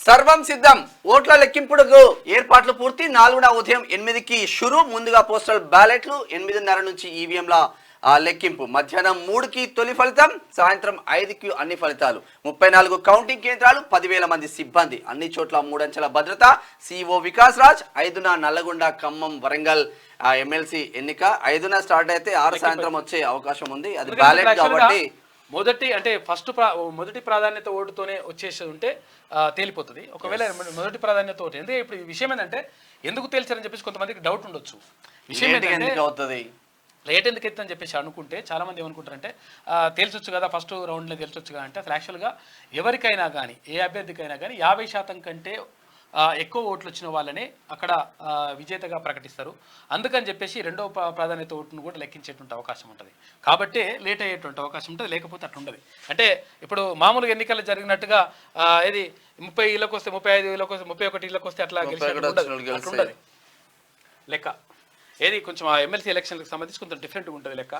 సర్వం సిద్ధం. ఓట్ల లెక్కింపుడుకు ఏర్పాట్లు పూర్తి. 4న ఉదయం 8కి షురు. ముందుగా పోస్టల్ బ్యాలెట్లు, 8:30 నుంచి ఈవీఎంల లెక్కింపు. మధ్యాహ్నం 3కి తొలి ఫలితం, సాయంత్రం 5కి అన్ని ఫలితాలు. 34 కౌంటింగ్ కేంద్రాలు, 10,000 మంది సిబ్బంది, అన్ని చోట్ల 3 అంచెల భద్రత. సిఓ వికాస్ రాజ్. 5న నల్లగొండ, ఖమ్మం, వరంగల్ ఎమ్మెల్సీ ఎన్నిక. 5న స్టార్ట్ అయితే 6 సాయంత్రం వచ్చే అవకాశం ఉంది. అది బ్యాలెట్ కాబట్టి మొదటి ప్రాధాన్యత ఓటుతోనే వచ్చేసి ఉంటే తేలిపోతుంది. ఒకవేళ మొదటి ప్రాధాన్యత ఓటు ఎందుకంటే ఇప్పుడు ఈ విషయం ఏంటంటే ఎందుకు తేల్చారని చెప్పేసి కొంతమందికి డౌట్ ఉండొచ్చు. విషయం ఎందుకు అవుతుంది, లేట్ ఎందుకు అవుతుందని చెప్పేసి అనుకుంటే చాలా మంది ఏమనుకుంటారంటే తేల్చొచ్చు కదా, ఫస్ట్ రౌండ్లో తేల్చొచ్చు కదా అంటే అసలు యాక్చువల్గా ఎవరికైనా కానీ ఏ అభ్యర్థికైనా కానీ 50% కంటే ఎక్కువ ఓట్లు వచ్చిన వాళ్ళని అక్కడ విజేతగా ప్రకటిస్తారు. అందుకని చెప్పేసి రెండవ ప్రాధాన్యత ఓటును కూడా లెక్కించేటువంటి అవకాశం ఉంటుంది. కాబట్టి లేట్ అయ్యేటువంటి అవకాశం ఉంటుంది, లేకపోతే అట్లా ఉండదు. అంటే ఇప్పుడు మామూలుగా ఎన్నికలు జరిగినట్టుగా ఇది 30 ఇళ్ళకి వస్తే 35 ఇళ్ళకి వస్తే 31 ఇళ్ళకి వస్తే అట్లా ఉండదు లెక్క. ఏది కొంచెం ఆ ఎమ్మెల్సీ ఎలక్షన్లకు సంబంధించి కొంచెం డిఫరెంట్గా ఉంటుంది లెక్క.